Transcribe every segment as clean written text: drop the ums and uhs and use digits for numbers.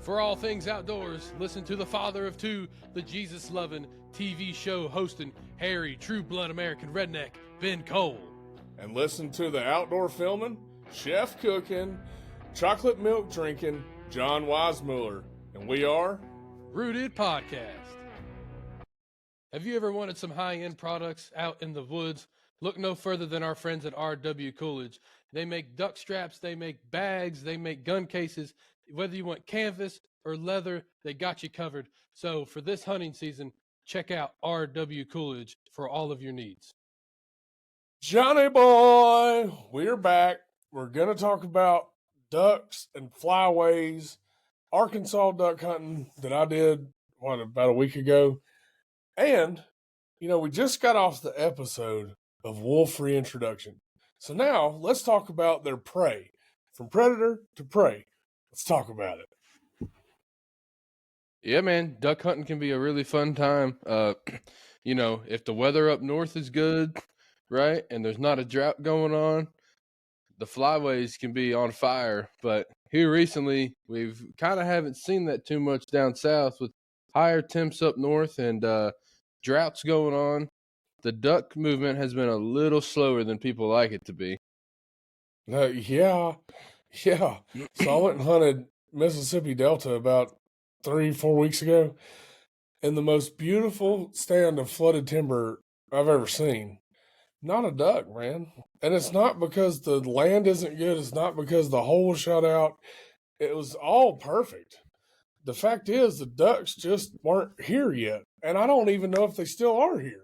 For all things outdoors, listen to the father of two, the Jesus-loving, TV show hosting, hairy, true-blood American redneck, Ben Cole. And listen to the outdoor filming, chef cooking, chocolate milk drinking, John Weismuller. And we are Rooted Podcast. Have you ever wanted some high-end products out in the woods? Look no further than our friends at R.W. Coolidge. They make duck straps, they make bags, they make gun cases. Whether you want canvas or leather, they got you covered. So for this hunting season, check out R.W. Coolidge for all of your needs. Johnny boy, we're back. We're going to talk about ducks and flyways, Arkansas duck hunting that I did, about a week ago. And, we just got off the episode of wolf reintroduction. So now let's talk about their prey, from predator to prey. Let's talk about it. Yeah, man, duck hunting can be a really fun time. If the weather up north is good, right, and there's not a drought going on, the flyways can be on fire. But here recently, we've kind of haven't seen that too much down south with higher temps up north and droughts going on. The duck movement has been a little slower than people like it to be. Yeah. So I went and hunted Mississippi Delta about 3-4 weeks ago, and the most beautiful stand of flooded timber I've ever seen. Not a duck, man. And it's not because the land isn't good. It's not because the hole shut out. It was all perfect. The fact is the ducks just weren't here yet. And I don't even know if they still are here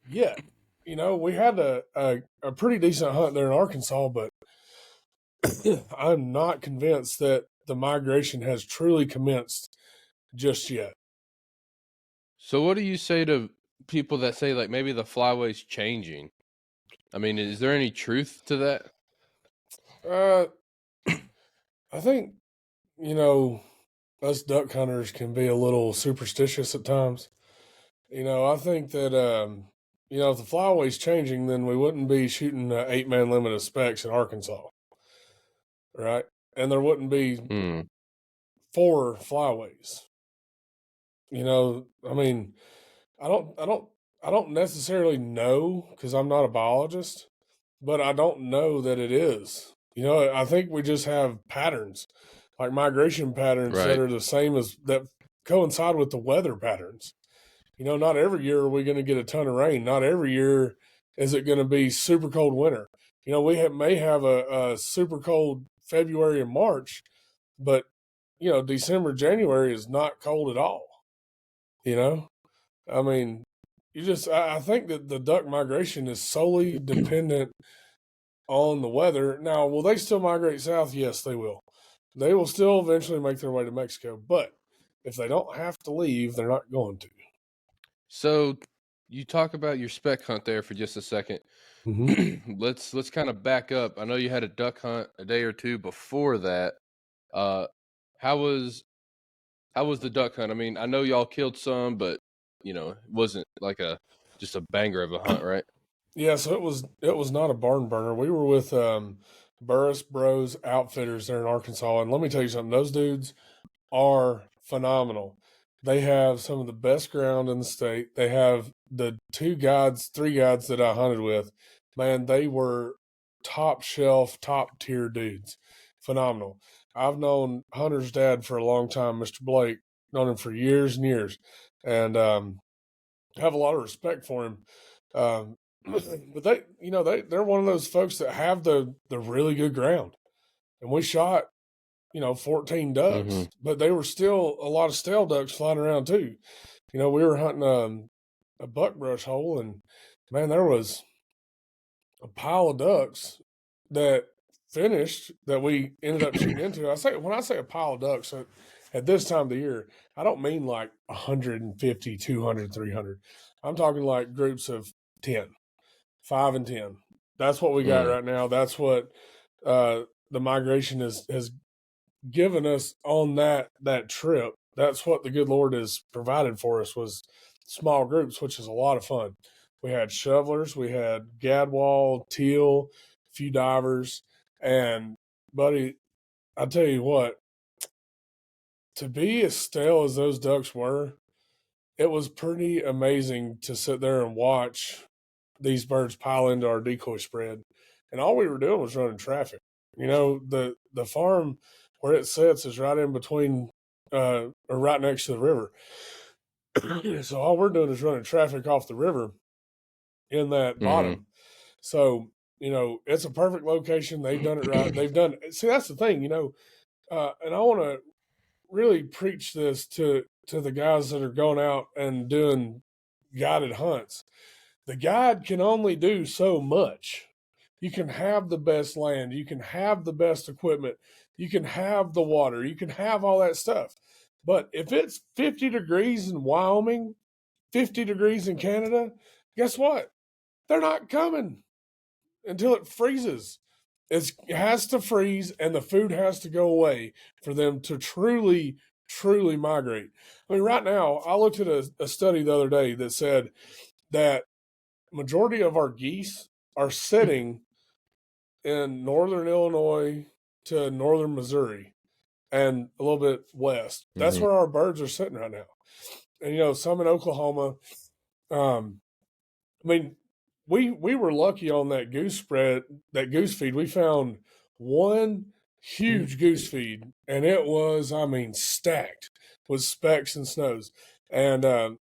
yet. We had a pretty decent hunt there in Arkansas, but I'm not convinced that the migration has truly commenced just yet. So what do you say to people that say, like, maybe the flyway's changing? I mean, is there any truth to that? I think, us duck hunters can be a little superstitious at times. I think that, if the flyway's changing, then we wouldn't be shooting an 8-man limit of specs in Arkansas. Right? And there wouldn't be 4 flyways. I don't necessarily know because I'm not a biologist, but I don't know that it is. I think we just have patterns, like migration patterns that are the same as that coincide with the weather patterns. Not every year are we going to get a ton of rain. Not every year is it going to be super cold winter. We may have a super cold February and March, but December, January is not cold at all. I think that the duck migration is solely dependent on the weather. Now, will they still migrate south? Yes, they will. They will still eventually make their way to Mexico, but if they don't have to leave, they're not going to. So you talk about your spec hunt there for just a second. Mm-hmm. Let's kind of back up. I know you had a duck hunt a day or two before that. How was the duck hunt? I mean, I know y'all killed some, but it wasn't like just a banger of a hunt, right? Yeah, so it was not a barn burner. We were with Burrus Bros Outfitters there in Arkansas, and let me tell you something. Those dudes are phenomenal. They have some of the best ground in the state. They have the 3 guides that I hunted with. Man, they were top shelf, top tier dudes. Phenomenal. I've known Hunter's dad for a long time, Mr. Blake. Known him for years and years, and have a lot of respect for him. But they're one of those folks that have the really good ground, and we shot 14 ducks, but they were still a lot of stale ducks flying around too. We were hunting a buckbrush hole, and man, there was a pile of ducks that finished that we ended up shooting into. When I say a pile of ducks at this time of the year, I don't mean like 150, 200, 300. I'm talking like groups of 10, 5 and 10. That's what we got right now. That's what the migration has given us on that trip. That's what the good Lord has provided for us, was small groups, which is a lot of fun. We had shovelers, we had gadwall, teal, a few divers, and buddy, I tell you what, to be as stale as those ducks were, it was pretty amazing to sit there and watch these birds pile into our decoy spread. And all we were doing was running traffic. You know, the farm where it sits is right in between, or right next to the river. So all we're doing is running traffic off the river in that bottom. So, you know, it's a perfect location. They've done it right. See, that's the thing, you know, and I want to really preach this to the guys that are going out and doing guided hunts. The guide can only do so much. You can have the best land, you can have the best equipment, you can have the water, you can have all that stuff. But if it's 50 degrees in Wyoming, 50 degrees in Canada, guess what? They're not coming until it freezes. It has to freeze and the food has to go away for them to truly, truly migrate. I mean, right now, I looked at a study the other day that said that majority of our geese are sitting in northern Illinois to northern Missouri and a little bit west. That's where our birds are sitting right now. And, you know, some in Oklahoma. I mean, we were lucky on that goose spread, that goose feed. We found one huge goose feed, and it was, I mean, stacked with specks and snows. And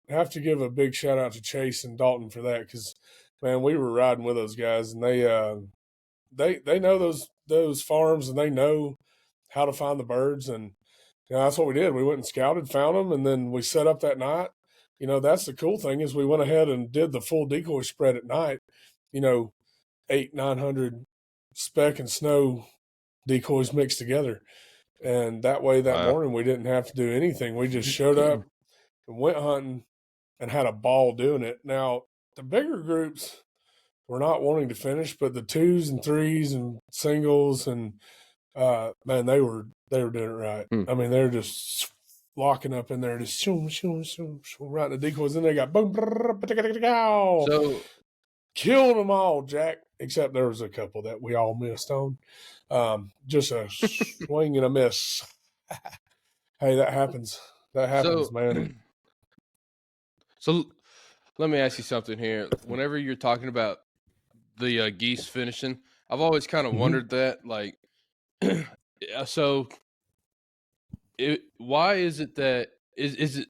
have to give a big shout out to Chase and Dalton for that, because man, we were riding with those guys, and they know those farms, and they know how to find the birds, and you know, that's what we did. We went and scouted, found them, and then we set up that night. You know, that's the cool thing is we went ahead and did the full decoy spread at night. You know, 800-900 speck and snow decoys mixed together, and that way that morning we didn't have to do anything. We just showed up and went hunting and had a ball doing it. Now the bigger groups were not wanting to finish, but the 2s and 3s and singles and man, they were doing it right. I mean, they're just locking up in there, just shoom, shoom, shoom, shoom, right in the decoys, and they got boom, So killed them all, Jack. Except there was a couple that we all missed on. Just a swing and a miss. Hey, that happens. That happens, man. So let me ask you something here. Whenever you're talking about the geese finishing, I've always kind of wondered that, like, so why is it that is it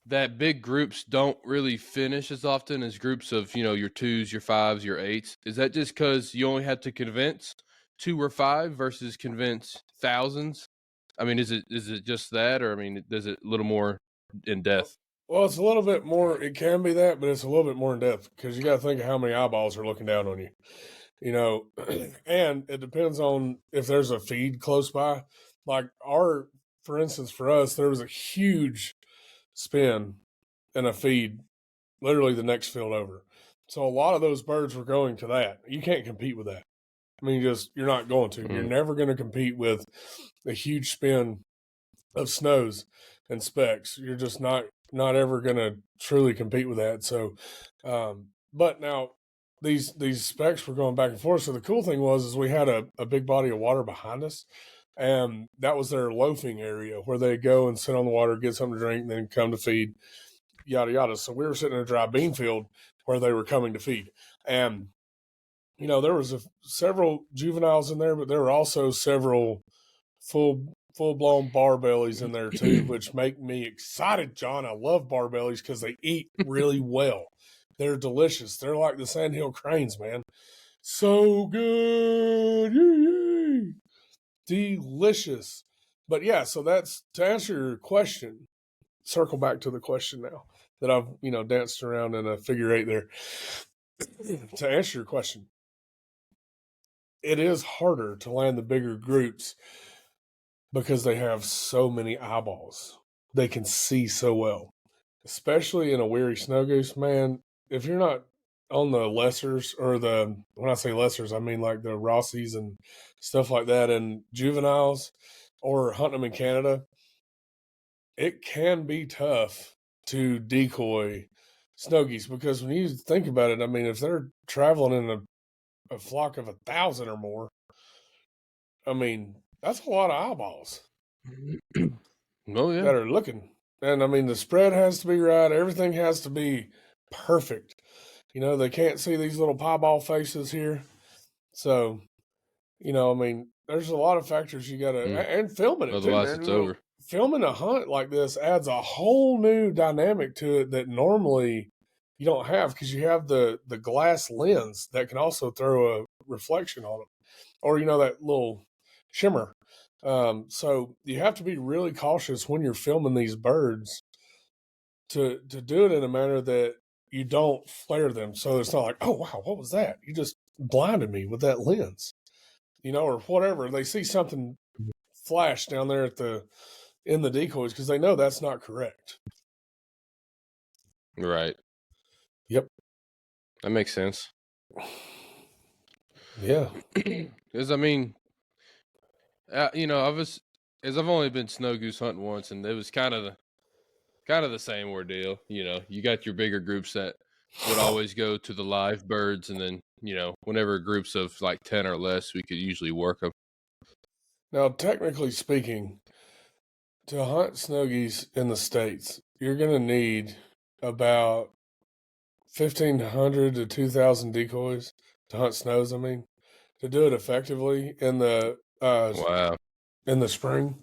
that big groups don't really finish as often as groups of, you know, your 2s, your 5s, your 8s? Is that just because you only have to convince 2 or 5 versus convince thousands? I mean, is it just that, or I mean, is it a little more in depth? Well, it's a little bit more. It can be that, but it's a little bit more in depth because you got to think of how many eyeballs are looking down on you. You know, and it depends on if there's a feed close by. Like for instance, for us, there was a huge spin in a feed, literally the next field over. So a lot of those birds were going to that. You can't compete with that. I mean, you're not going to. You're never going to compete with a huge spin of snows and specks. You're just not ever going to truly compete with that. So, but now these specks were going back and forth. So the cool thing is we had a big body of water behind us, and that was their loafing area where they go and sit on the water, get something to drink, and then come to feed, yada yada. So we were sitting in a dry bean field where they were coming to feed, and you know there was several juveniles in there, but there were also several full-blown barbellies in there too, which make me excited, John. I love barbellies because they eat really well. They're delicious. They're like the sandhill cranes, man. So good. Yee. Delicious. But yeah, so that's to answer your question. Circle back to the question now that I've, you know, danced around in a figure eight there. To answer your question, it is harder to land the bigger groups because they have so many eyeballs. They can see so well, especially in a weary snow goose, man. If you're not on the lessers, or when I say lessers, I mean like the Rossies and stuff like that, and juveniles, or hunting them in Canada, it can be tough to decoy snow geese because when you think about it, I mean, if they're traveling in a flock of 1,000 or more, I mean, that's a lot of eyeballs. Oh yeah. that are looking. And I mean, the spread has to be right. Everything has to be perfect. You know, they can't see these little pieball faces here. So, you know, I mean, there's a lot of factors you got to, Mm. and filming it too, Otherwise, man. it's You know, over. filming a hunt like this adds a whole new dynamic to it that normally you don't have because you have the glass lens that can also throw a reflection on it, or you know that little shimmer. So you have to be really cautious when you're filming these birds to do it in a manner that you don't flare them. So it's not like, oh wow, what was that? You just blinded me with that lens, you know, or whatever. They see something flash down there at the in the decoys because they know that's not correct. Right. Yep. That makes sense. Yeah. Because I mean, you know, I've only been snow goose hunting once, and it was kind of the same ordeal. You know, you got your bigger groups that would always go to the live birds, and then you know, whenever groups of like 10 or less, we could usually work them. Now, technically speaking, to hunt snow geese in the States, you're going to need about 1,500 to 2,000 decoys to hunt snows. I mean, to do it effectively Wow. in the spring,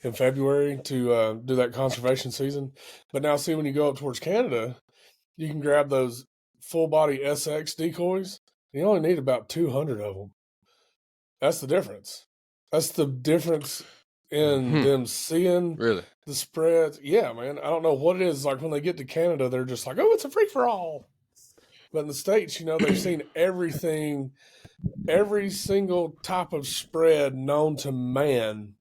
in February, to do that conservation season. But now, see, when you go up towards Canada, you can grab those full body SX decoys. You only need about 200 of them. That's the difference. That's the difference in them seeing Really? the spreads. Yeah, man. I don't know what it is. Like when they get to Canada, they're just like, oh, it's a free for all. But in the States, you know, they've seen everything, every single type of spread known to man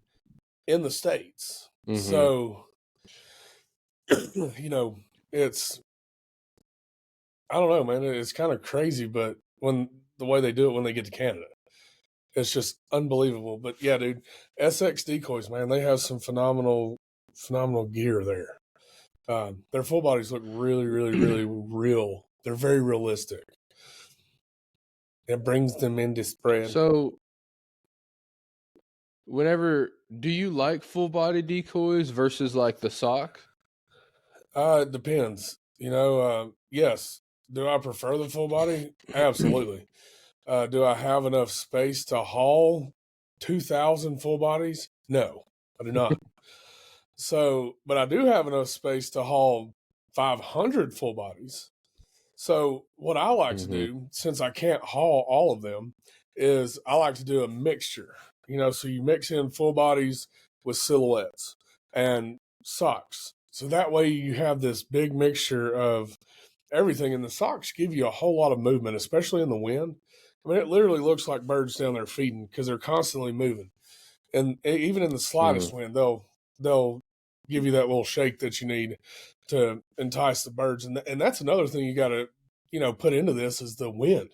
in the States. Mm-hmm. So, you know, it's, I don't know, man. It's kind of crazy, but when the way they do it when they get to Canada, it's just unbelievable. But yeah, dude, SX decoys, man, they have some phenomenal gear there. Their full bodies look really, really, really real. They're very realistic. It brings them into spread. So, do you like full body decoys versus like the sock? It depends. You know, yes. Do I prefer the full body? Absolutely. Do I have enough space to haul 2,000 full bodies? No, I do not. So, but I do have enough space to haul 500 full bodies. So, what I like to Mm-hmm. do, since I can't haul all of them, is I like to do a mixture. You know, so you mix in full bodies with silhouettes and socks. So that way you have this big mixture of everything. And the socks give you a whole lot of movement, especially in the wind. I mean, it literally looks like birds down there feeding because they're constantly moving. And even in the slightest Mm-hmm. wind, they'll give you that little shake that you need to entice the birds. And that's another thing you got to, you know, put into this is the wind.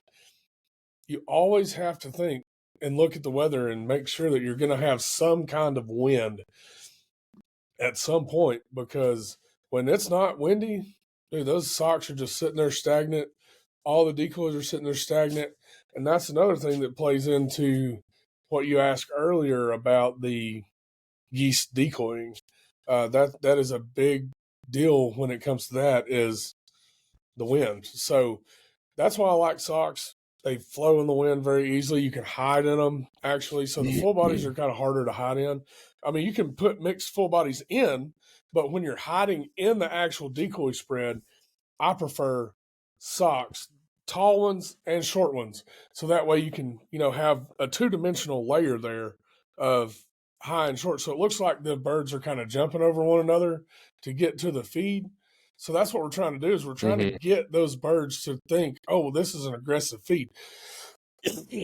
You always have to think and look at the weather and make sure that you're going to have some kind of wind at some point because when it's not windy, dude, those socks are just sitting there stagnant. All the decoys are sitting there stagnant. And that's another thing that plays into what you asked earlier about the geese decoying. That is a big deal when it comes to that is the wind. So that's why I like socks. They flow in the wind very easily. You can hide in them actually. So the full bodies are kind of harder to hide in. I mean, you can put mixed full bodies in, but when you're hiding in the actual decoy spread, I prefer socks, tall ones and short ones. So that way you can, you know, have a two-dimensional layer there of high and short. So it looks like the birds are kind of jumping over one another to get to the feed. So that's what we're trying to do is we're trying to Mm-hmm. get those birds to think, oh, well, this is an aggressive feed.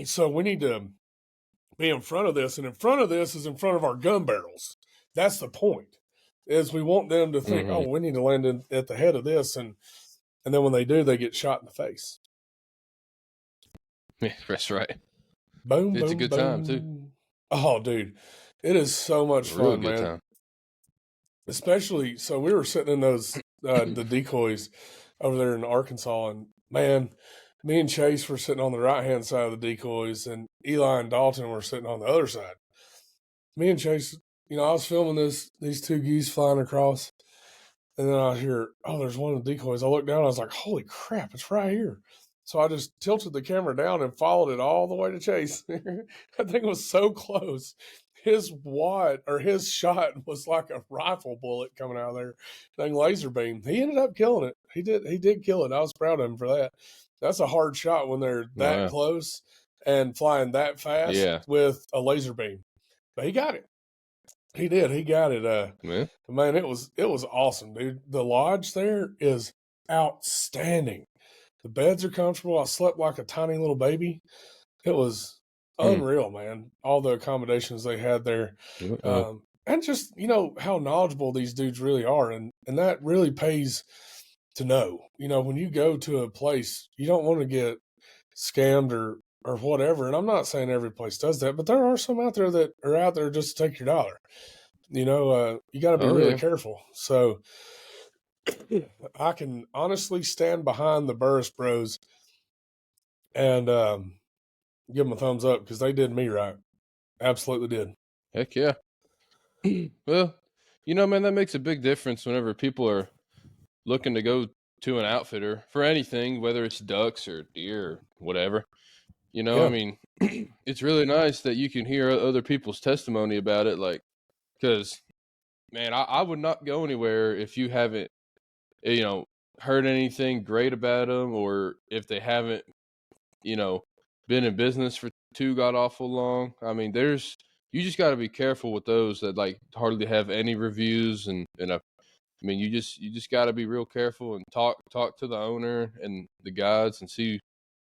So we need to be in front of this. And in front of this is in front of our gun barrels. That's the point is we want them to think, Mm-hmm. oh, we need to land at the head of this. And then when they do, they get shot in the face. Yeah, that's right. Boom, It's a boom, good time too. boom. Oh, dude. It is so much A real fun, good man. time. Especially, so we were sitting in those, the decoys over there in Arkansas, and man, me and Chase were sitting on the right hand side of the decoys, and Eli and Dalton were sitting on the other side. Me and Chase I was filming these two geese flying across, and then I hear, oh, there's one of the decoys. I looked down, I was like, holy crap, it's right here. So I just tilted the camera down and followed it all the way to chase. I think it was so close. His shot was like a rifle bullet coming out of there. Dang laser beam. He ended up killing it. He did kill it. I was proud of him for that. That's a hard shot when they're that Wow. close and flying that fast Yeah. with a laser beam. But he got it. He did. He got it. Man. Man, it was awesome, dude. The lodge there is outstanding. The beds are comfortable. I slept like a tiny little baby. It was unreal, man. All the accommodations they had there, and just how knowledgeable these dudes really are, and that really pays to know. When you go to a place, you don't want to get scammed or whatever. And I'm not saying every place does that, but there are some out there that are out there just to take your dollar. You got to be really careful. So I can honestly stand behind the Burrus Bros and give them a thumbs up because they did me right. Absolutely did. Heck yeah. Well, man, that makes a big difference whenever people are looking to go to an outfitter for anything, whether it's ducks or deer or whatever. I mean, it's really nice that you can hear other people's testimony about it. Like, because, man, I would not go anywhere if you haven't, heard anything great about them, or if they haven't, been in business for too god awful long. I mean, you just got to be careful with those that like hardly have any reviews, and I mean, you just got to be real careful and talk to the owner and the guides and see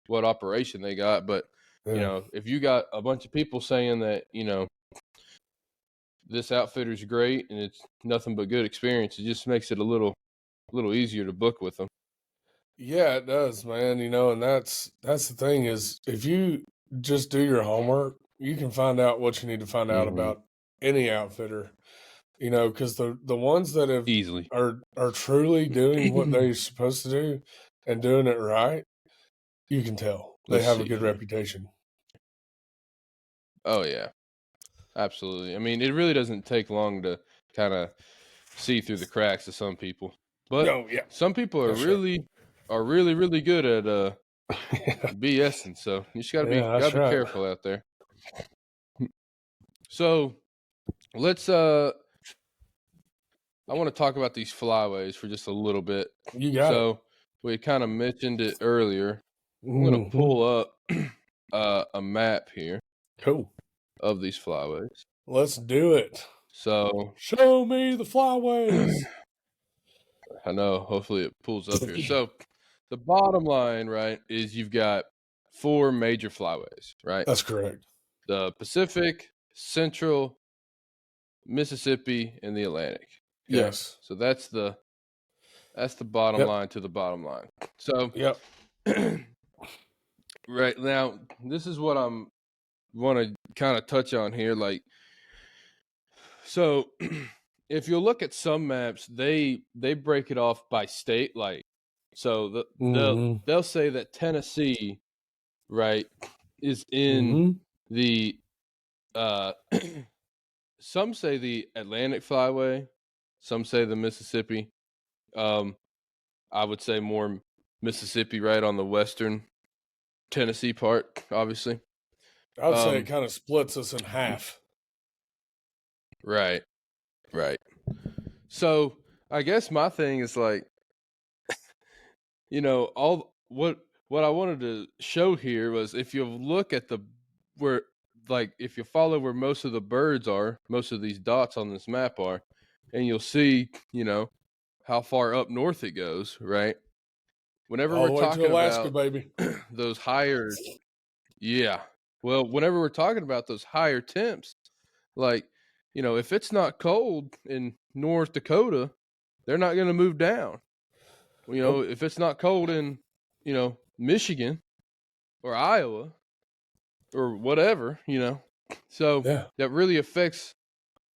what operation they got. But if you got a bunch of people saying that this outfitter's great and it's nothing but good experience, it just makes it a little easier to book with them. Yeah, it does, man. And that's the thing is, if you just do your homework, you can find out what you need to find out about any outfitter. Because the ones that have Easily are truly doing what they're supposed to do and doing it right, you can tell they have a good reputation. Oh yeah, absolutely. I mean, it really doesn't take long to kind of see through the cracks of some people, but some people are really good at BSing. So you just gotta be careful out there. So let's I want to talk about these flyways for just a little bit. You got it. We kind of mentioned it earlier. I'm gonna pull up a map here. Cool. Of these flyways. Let's do it. So show me the flyways. I know. Hopefully it pulls up here. So the bottom line, right, is you've got 4 major flyways, right? That's correct. The Pacific, Central, Mississippi, and the Atlantic. Okay? Yes. So that's the bottom line to the bottom line. So right now, this is what I'm want to kind of touch on here. Like, so if you look at some maps, they break it off by state. Like, so they'll say that Tennessee, right, is in the some say the Atlantic Flyway, some say the Mississippi. I would say more Mississippi, right, on the western Tennessee part, obviously. I would say it kind of splits us in half. Right. So I guess my thing is like, all what I wanted to show here was if you look at if you follow where most of the birds are, most of these dots on this map are, and you'll see, how far up north it goes, right? Whenever all we're talking Alaska, about baby. Those higher, well, whenever we're talking about those higher temps, like, if it's not cold in North Dakota, they're not going to move down. If it's not cold in, Michigan or Iowa or whatever, so that really affects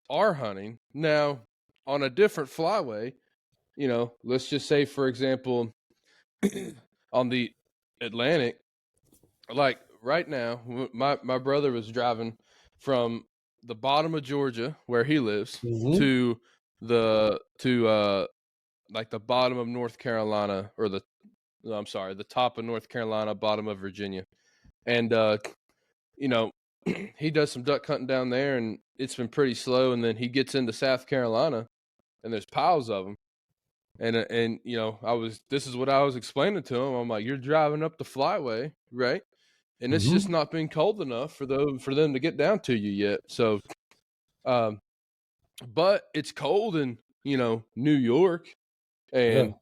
our hunting. Now, on a different flyway, let's just say, for example, on the Atlantic, like right now, my brother was driving from the bottom of Georgia where he lives Mm-hmm. to like the bottom of North Carolina, or the top of North Carolina, bottom of Virginia. And you know, he does some duck hunting down there, and it's been pretty slow. And then he gets into South Carolina, and there's piles of them. And you know, this is what I was explaining to him. I'm like, you're driving up the flyway, right? And it's just not been cold enough for them to get down to you yet. So, but it's cold in, you know, New York and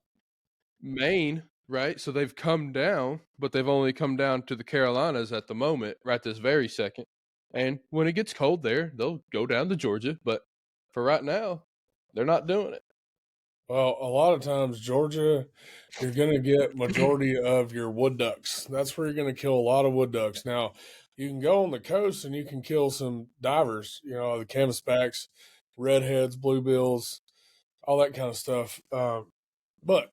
Maine, right? So they've come down, but they've only come down to the Carolinas at the moment, right this very second. And when it gets cold there, they'll go down to Georgia. But for right now, they're not doing it. Well, a lot of times, Georgia, you're going to get majority of your wood ducks. That's where you're going to kill a lot of wood ducks. Now, you can go on the coast and you can kill some divers, you know, the canvasbacks, redheads, bluebills, all that kind of stuff. But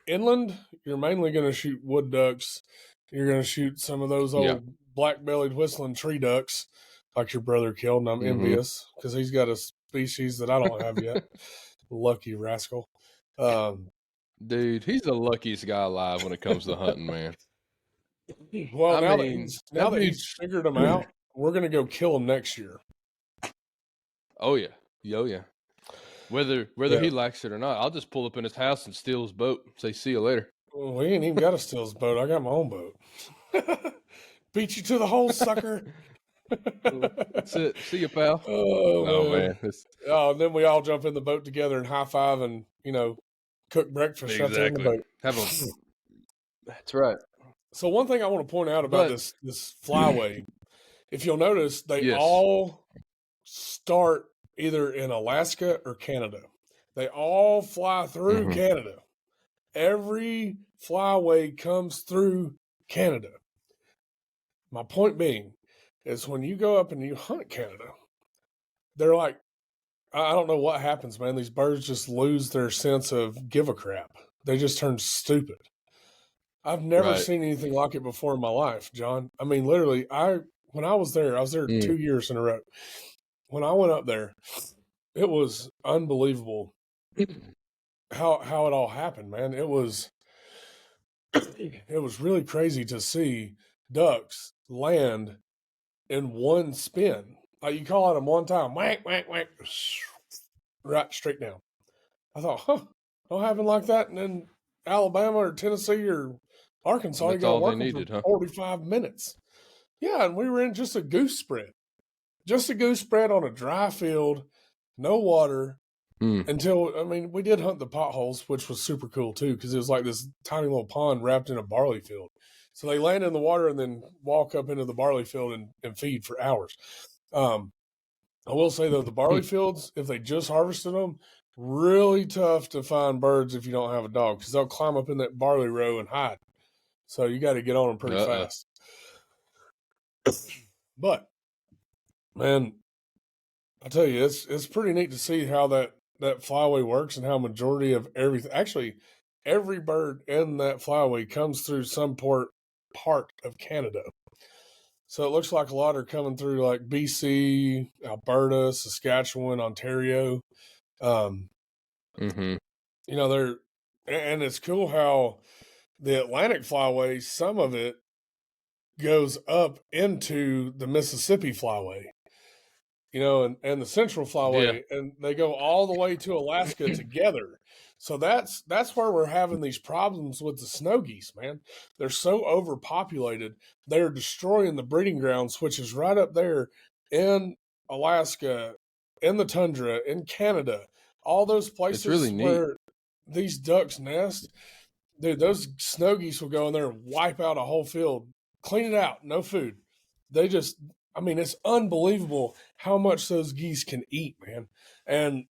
inland, you're mainly going to shoot wood ducks. You're going to shoot some of those old black-bellied whistling tree ducks like your brother killed, and I'm envious because he's got a species that I don't have yet. Lucky rascal. Dude, he's the luckiest guy alive when it comes to hunting, man. Well, now that he's figured them out, we're going to go kill them next year. Oh, yeah. Oh, yeah. Whether he likes it or not, I'll just pull up in his house and steal his boat and say, see you later. Well, we ain't even got to steal his boat. I got my own boat. Beat you to the hole, sucker. That's it. See you, pal. Oh, man. Oh, and then we all jump in the boat together and high five and, you know, cook breakfast out there in the boat. That's right. So one thing I want to point out about this flyway, if you'll notice, they all start either in Alaska or Canada. They all fly through Canada. Every flyway comes through Canada. My point being is when you go up and you hunt Canada, they're like, I don't know what happens, man. These birds just lose their sense of give a crap. They just turn stupid. I've never seen anything like it before in my life, John. I mean, literally, when I was there 2 years in a row. When I went up there, it was unbelievable how it all happened, man. It was really crazy to see ducks land in one spin. Like you call it them one time, whack, whack, whack, right straight down. I thought, don't happen like that. And then Alabama or Tennessee or Arkansas, you got to work them for 45 minutes. Yeah, and we were in just a goose spread. Just a goose spread on a dry field, no water, until, I mean, we did hunt the potholes, which was super cool too, because it was like this tiny little pond wrapped in a barley field. So they land in the water and then walk up into the barley field and feed for hours. I will say, though, the barley fields, if they just harvested them, really tough to find birds if you don't have a dog, because they'll climb up in that barley row and hide. So you got to get on them pretty fast. But, man, I tell you, it's pretty neat to see how that flyway works and how majority of everything, every bird in that flyway comes through some part of Canada. So it looks like a lot are coming through like BC, Alberta, Saskatchewan, Ontario. You know, and it's cool how the Atlantic flyway, some of it goes up into the Mississippi flyway, you know, and the Central flyway, and they go all the way to Alaska together. So that's where we're having these problems with the snow geese, man. They're so overpopulated. They're destroying the breeding grounds, which is right up there in Alaska, in the tundra, in Canada, all those places really where these ducks nest. Dude, those snow geese will go in there and wipe out a whole field, clean it out, no food. They just, I mean, it's unbelievable how much those geese can eat, man. And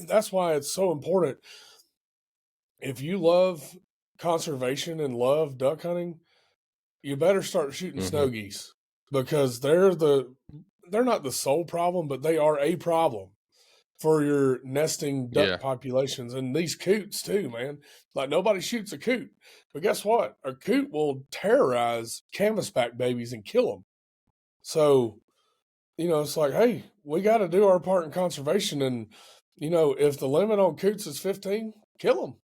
that's why it's so important. If you love conservation and love duck hunting, you better start shooting snow geese, because they're not the sole problem, but they are a problem for your nesting duck populations. And these coots too, man. Like, nobody shoots a coot, but guess what? A coot will terrorize canvasback babies and kill them. So it's like, hey, we got to do our part in conservation. And, if the limit on coots is 15, kill them.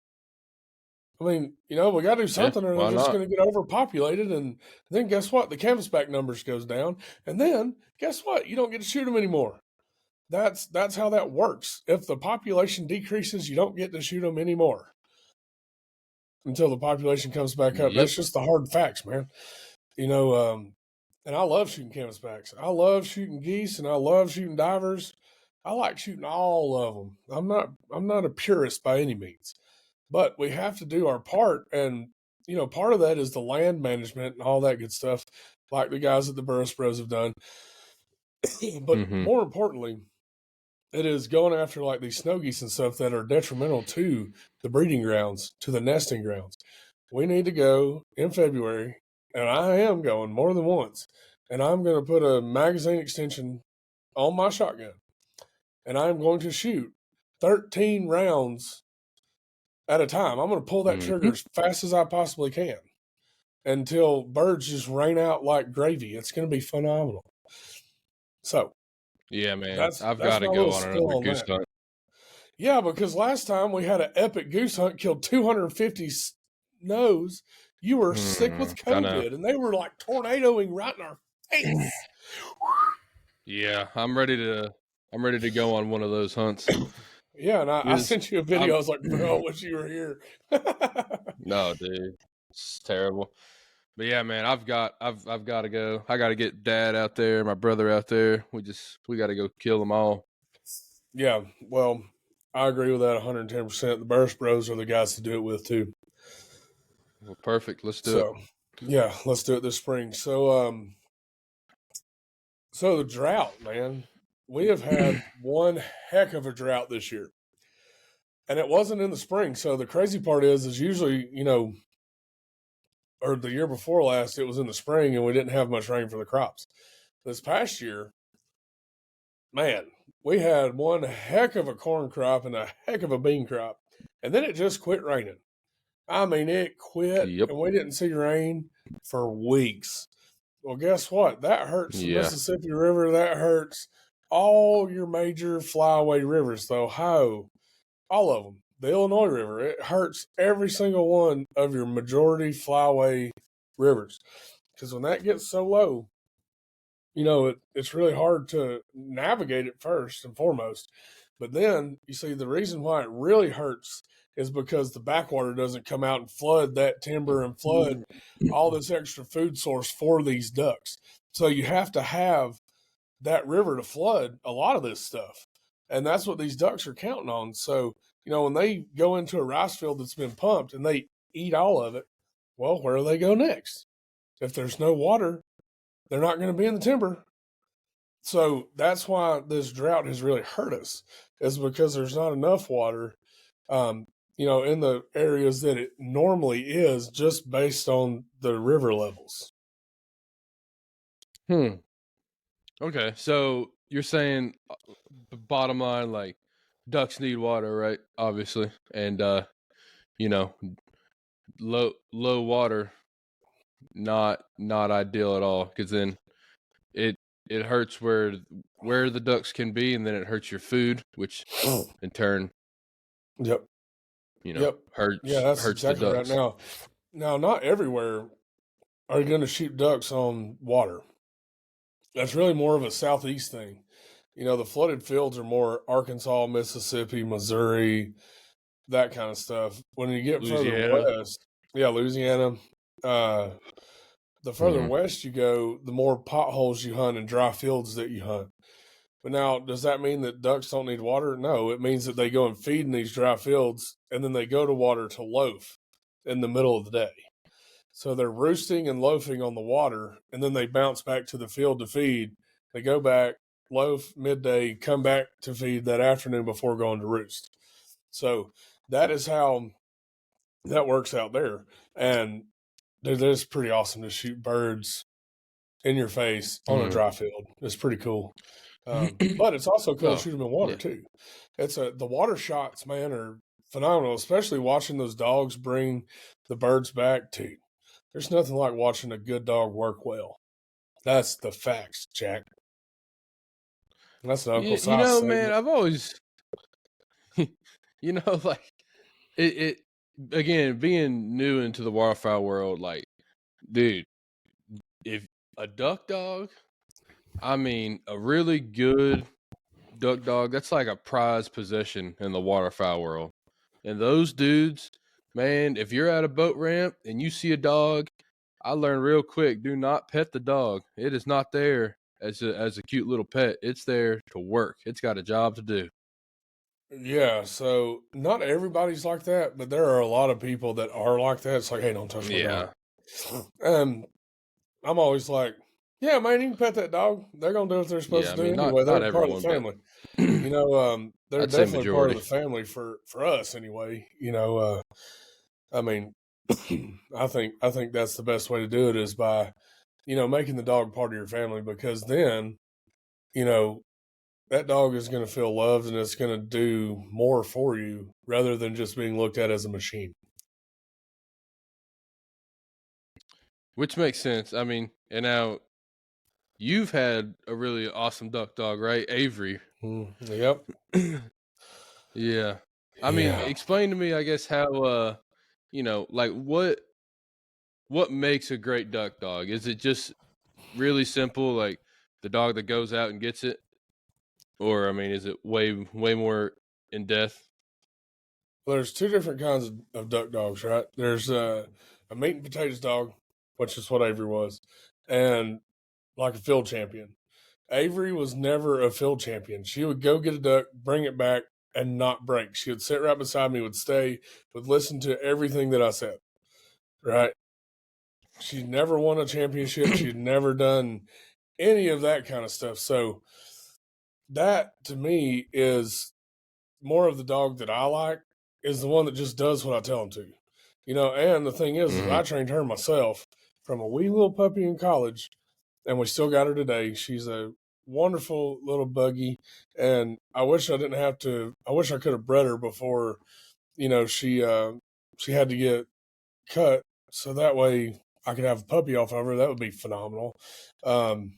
I mean, we got to do Yeah, something or they're why just not? going to get overpopulated. And then guess what? The canvasback numbers goes down. And then guess what? You don't get to shoot them anymore. That's how that works. If the population decreases, you don't get to shoot them anymore until the population comes back up. Yep. That's just the hard facts, man. And I love shooting canvasbacks. I love shooting geese, and I love shooting divers. I like shooting all of them. I'm not a purist by any means, but we have to do our part, and part of that is the land management and all that good stuff, like the guys at the Burrus Bros have done. But Mm-hmm. more importantly, it is going after like these snow geese and stuff that are detrimental to the breeding grounds, to the nesting grounds. We need to go in February, and I am going more than once, and I'm going to put a magazine extension on my shotgun, and I'm going to shoot 13 rounds at a time. I'm going to pull that Mm-hmm. trigger as fast as I possibly can until birds just rain out like gravy. It's going to be phenomenal. So Yeah, man. that's I've got that's to my little go on spill another on goose that. hunt. Yeah, because last time we had an epic goose hunt, killed 250 snows. You were sick with I know. COVID, and they were like tornadoing right in our face. Yeah, I'm ready to go on one of those hunts. Yeah, and I Is sent you a video. I'm I was like, bro, I wish you were here. no, dude. It's terrible. But yeah, man, I've got to go. I got to get Dad out there, my brother out there. We got to go kill them all. Yeah, well, I agree with that 110%. The Burst Bros are the guys to do it with, too. Well, perfect. Let's do it. So, yeah, let's do it this spring. So the drought, man, we have had one heck of a drought this year. And it wasn't in the spring. So the crazy part is usually, or the year before last, it was in the spring and we didn't have much rain for the crops. This past year, man, we had one heck of a corn crop and a heck of a bean crop. And then it just quit raining. I mean, it quit Yep. and we didn't see rain for weeks. Well, guess what? That hurts the Yeah. Mississippi River. That hurts all your major flyway rivers, the Ohio, all of them. The Illinois River, it hurts every single one of your majority flyway rivers. Because when that gets so low, it's really hard to navigate it first and foremost. But then you see the reason why it really hurts is because the backwater doesn't come out and flood that timber and flood all this extra food source for these ducks. So you have to have that river to flood a lot of this stuff. And that's what these ducks are counting on. So, when they go into a rice field that's been pumped and they eat all of it, well, where do they go next? If there's no water, they're not going to be in the timber. So that's why this drought has really hurt us, is because there's not enough water, in the areas that it normally is just based on the river levels. Okay, so you're saying bottom line, like ducks need water, right? Obviously, and you know, low water, not ideal at all, because then it hurts where the ducks can be, and then it hurts your food, which in turn, Yep. Yep. Yeah, that's hurts the exactly right. ducks. Now, not everywhere are you going to shoot ducks on water. That's really more of a southeast thing. The flooded fields are more Arkansas, Mississippi, Missouri, that kind of stuff. When you get further Louisiana. west, yeah, Louisiana, the further Mm-hmm. west you go, the more potholes you hunt and dry fields that you hunt. But now, does that mean that ducks don't need water? No, it means that they go and feed in these dry fields and then they go to water to loaf in the middle of the day. So they're roosting and loafing on the water, and then they bounce back to the field to feed. They go back, loaf midday, come back to feed that afternoon before going to roost. So that is how that works out there. And dude, that's pretty awesome to shoot birds in your face on a dry field. It's pretty cool. But it's also cool to shoot them in water Yeah. too. The water shots, man, are phenomenal, especially watching those dogs bring the birds back too. There's nothing like watching a good dog work well. That's the facts, Jack. That's an Uncle You Sauce know, man, segment. I've always, like it again, being new into the waterfowl world, like, dude, if a duck dog, I mean, a really good duck dog, that's like a prized possession in the waterfowl world. And those dudes, man, if you're at a boat ramp and you see a dog, I learned real quick, do not pet the dog. It is not there as a cute little pet. It's there to work. It's got a job to do. Yeah, so not everybody's like that, but there are a lot of people that are like that. It's like, hey, don't touch my dog. Yeah. And I'm always like, yeah, man, you can pet that dog. They're gonna do what they're supposed Yeah, I to do mean, anyway. not They're part of everyone, the but family. They're I'd say definitely part of majority. the family for us anyway. I mean, I think that's the best way to do it is by, making the dog part of your family because then, you know, that dog is going to feel loved and it's going to do more for you rather than just being looked at as a machine. Which makes sense. I mean, and now you've had a really awesome duck dog, right? Avery. Yep. Yeah. I mean, Yeah. explain to me, I guess, how like what makes a great duck dog? Is it just really simple, like the dog that goes out and gets it? Or I mean, is it way more in depth? Well, there's two different kinds of duck dogs, right? There's a meat and potatoes dog, which is what Avery was, and like a field champion. Avery was never a field champion. She would go get a duck, bring it back, and not break. She would sit right beside me, would stay, would listen to everything that I said, right? She'd never won a championship. She'd never done any of that kind of stuff. So that to me is more of the dog that I like is the one that just does what I tell him to. And the thing is Mm-hmm. I trained her myself from a wee little puppy in college, and we still got her today. She's a wonderful little buggy, and I wish I didn't have to. I wish I could have bred her before, she had to get cut, so that way I could have a puppy off of her. That would be phenomenal. Because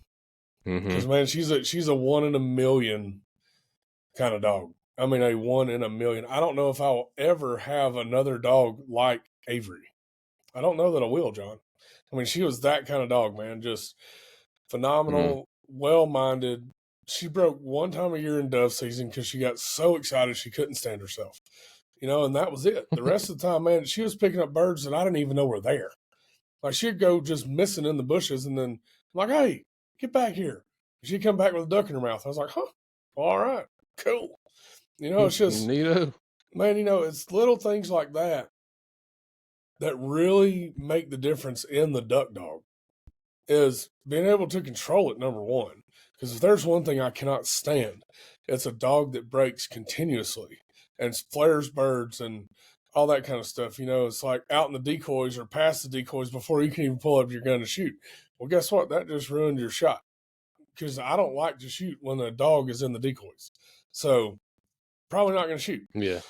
Mm-hmm. man, she's a 1 in a million kind of dog. I mean, a 1 in a million. I don't know if I'll ever have another dog like Avery. I don't know that I will, John. I mean, she was that kind of dog, man. Just Mm-hmm. phenomenal, well minded. She broke one time a year in dove season because she got so excited she couldn't stand herself. And that was it. The rest of the time, man, she was picking up birds that I didn't even know were there. Like she'd go just missing in the bushes, and then I'm like, hey, get back here. She'd come back with a duck in her mouth. I was like, huh, all right, cool. It's just, Neato. man, it's little things like that that really make the difference in the duck dog is being able to control it, number one. Because if there's one thing I cannot stand, it's a dog that breaks continuously and flares birds and all that kind of stuff. It's like out in the decoys or past the decoys before you can even pull up your gun to shoot. Well, guess what? That just ruined your shot because I don't like to shoot when the dog is in the decoys. So probably not going to shoot. Yeah.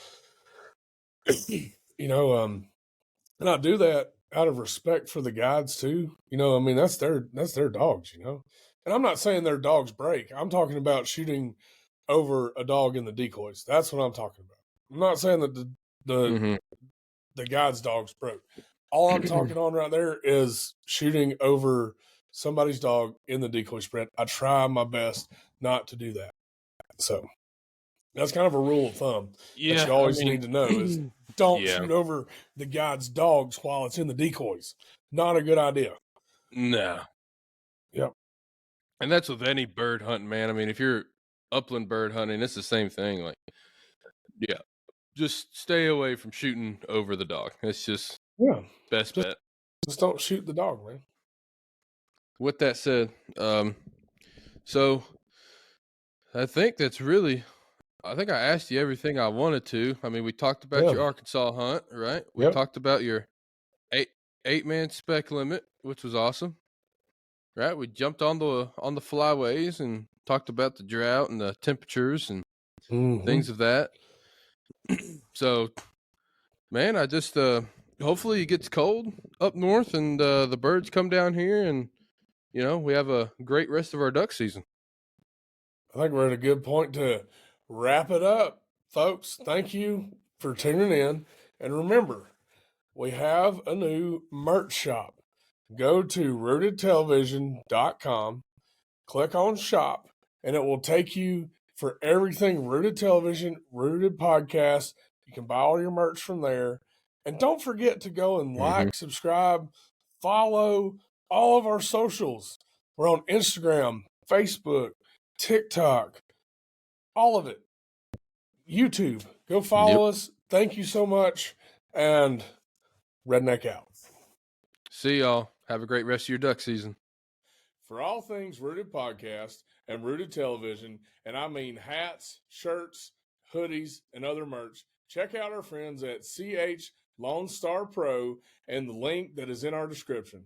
And I do that out of respect for the guides too. I mean that's their dogs. And I'm not saying their dogs break. I'm talking about shooting over a dog in the decoys. That's what I'm talking about. I'm not saying that the Mm-hmm. the guides' dogs broke. All I'm talking on right there is shooting over somebody's dog in the decoy spread. I try my best not to do that. So that's kind of a rule of thumb that Yeah, you I always mean, need to know is don't yeah, shoot over the guide's dogs while it's in the decoys. Not a good idea. no. Yep. And that's with any bird hunting, man. I mean, if you're upland bird hunting, it's the same thing. Like, yeah, just stay away from shooting over the dog. It's just Yeah. best Just bet. just don't shoot the dog, man. With that said, so I think that's really. I think I asked you everything I wanted to. I mean, we talked about Yeah. your Arkansas hunt, right? We Yep. talked about your eight-man spec limit, which was awesome. Right? We jumped on the flyways and talked about the drought and the temperatures and Mm-hmm. things of that. So, man, I just hopefully it gets cold up north and the birds come down here and we have a great rest of our duck season. I think we're at a good point to wrap it up, folks. Thank you for tuning in. And remember, we have a new merch shop. Go to rootedtelevision.com, click on shop, and it will take you for everything Rooted Television, Rooted Podcast. You can buy all your merch from there. And don't forget to go and like, subscribe, follow all of our socials. We're on Instagram, Facebook, TikTok, all of it. YouTube. Go follow us. Thank you so much. And Redneck out. See y'all. Have a great rest of your duck season. For all things Rooted Podcast and Rooted Television, and I mean hats, shirts, hoodies, and other merch, check out our friends at CH Lone Star Pro and the link that is in our description.